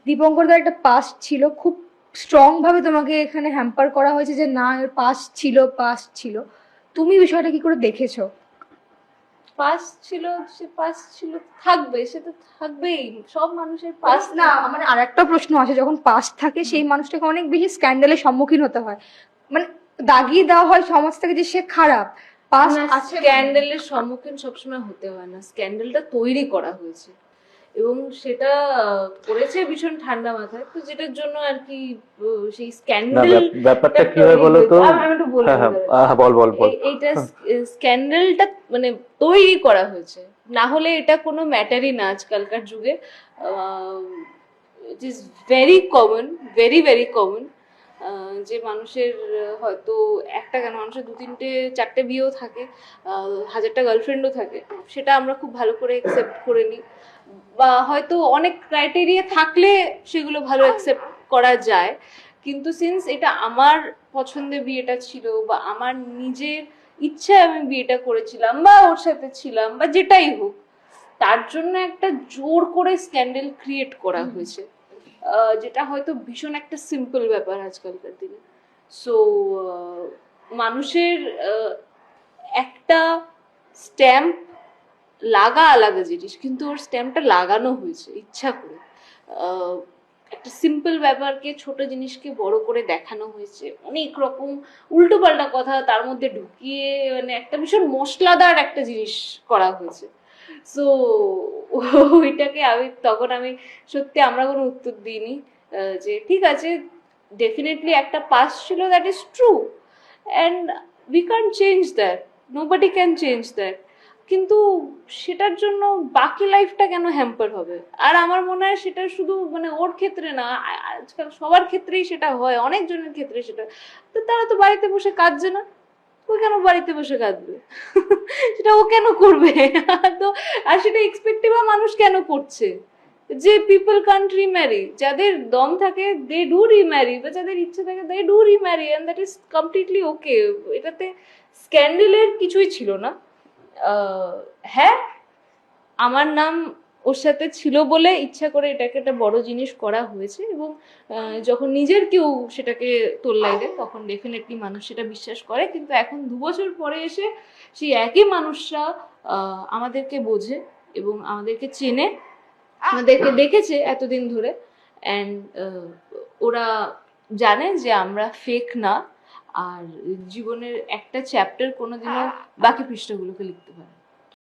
দীপঙ্করদার একটা পাস্ট ছিল, খুব স্ট্রং ভাবে তোমাকে এখানে হ্যাম্পার করা হয়েছে যে না এর পাস্ট ছিল। তুমি বিষয়টা কি করে দেখেছো? পাস্ট ছিল, সে পাস্ট ছিল, থাকবে, সে তো থাকবেই, সব মানুষের পাস্ট না মানে আর একটা প্রশ্ন আছে, যখন পাস্ট থাকে সেই মানুষটাকে অনেক বেশি স্ক্যান্ডালের সম্মুখীন হতে হয়, মানে দাগিয়ে দেওয়া হয় সমাজ থেকে যে সে খারাপ। পাস্ট আছে স্ক্যান্ডেলের সম্মুখীন সবসময় হতে হয় না, স্ক্যান্ডেলটা তৈরি করা হয়েছে এবং সেটা করেছে ভীষণ ঠান্ডা মাথায়, তো যেটার জন্য আর কি সেই স্ক্যান্ডেল ব্যাপারটা কি হয় বলো তো? আমি একটু বলবো, বল বল বল। এইটা স্ক্যান্ডেলটা মানে তৈরি করা হয়েছে, না হলে এটা কোনো ম্যাটারই না আজকালকার যুগে। It is very common, very very common যে মানুষের হয়তো একটা কেন মানুষের 2-3-4টে বিয়েও থাকে, 1000টা গার্লফ্রেন্ডও থাকে, সেটা আমরা খুব ভালো করে অ্যাকসেপ্ট করে নিই, বা হয়তো অনেক ক্রাইটেরিয়া থাকলে সেগুলো ভালো অ্যাকসেপ্ট করা যায়। কিন্তু সিন্স এটা আমার পছন্দের বিয়েটা ছিল বা আমার নিজের ইচ্ছায় আমি বিয়েটা করেছিলাম বা ওর সাথে ছিলাম বা যেটাই হোক, তার জন্য একটা জোর করে স্ক্যান্ডেল ক্রিয়েট করা হয়েছে, যেটা হয়তো ভীষণ একটা সিম্পল ব্যাপার আজকালকার দিনে। সো মানুষের একটা স্ট্যাম্প লাগা আলাদা জিনিস, কিন্তু ওর স্ট্যাম্পটা লাগানো হয়েছে ইচ্ছা করে। একটা সিম্পল ব্যাপারকে, ছোট জিনিসকে বড় করে দেখানো হয়েছে, অনেক রকম উল্টো পাল্টা কথা তার মধ্যে ঢুকিয়ে, মানে একটা ভীষণ মশলাদার একটা জিনিস করা হয়েছে। সো ওইটাকে আমি সত্যি আমরা কোনো উত্তর দিইনি, যে ঠিক আছে ডেফিনেটলি একটা পাস ছিল, that is true, and we can change that, nobody can change that, কিন্তু সেটার জন্য বাকি লাইফটা কেন হ্যাম্পার হবে? আর আমার মনে হয় সেটা শুধু মানে ওর ক্ষেত্রে না, আজকাল সবার ক্ষেত্রেই সেটা হয়, অনেকজনের ক্ষেত্রে সেটা। তো তারা তো বাড়িতে বসে কাঁদছে না, ও কেন বাড়িতে বসে কাঁদবে? সেটা ও কেন করবে? তো আর সেটা এক্সপেক্টিভ মানুষ কেন করছে? যে পিপল কান্ট রিম্যারি, যাদের দম থাকে দে ডু রিম্যারি, বা যাদের ইচ্ছে থাকে they do remarry, and that is completely okay. এটাতে স্ক্যান্ডেলের কিছুই ছিল না। হ্যাঁ, আমার নাম ওর সাথে ছিল বলে ইচ্ছা করে এটাকে একটা বড় জিনিস করা হয়েছে, এবং যখন নিজের কেউ সেটাকে তোল্লাই দেয় তখন ডেফিনেটলি মানুষ সেটা বিশ্বাস করে। কিন্তু এখন 2 বছর পরে এসে সেই একই মানুষরা আমাদেরকে বোঝে এবং আমাদেরকে চেনে, আমাদেরকে দেখেছে এতদিন ধরে, অ্যান্ড ওরা জানে যে আমরা ফেক না, আর জীবনের একটা চ্যাপ্টার কোনোদিনও বাকি পৃষ্ঠাগুলোকে লিখতে পারে।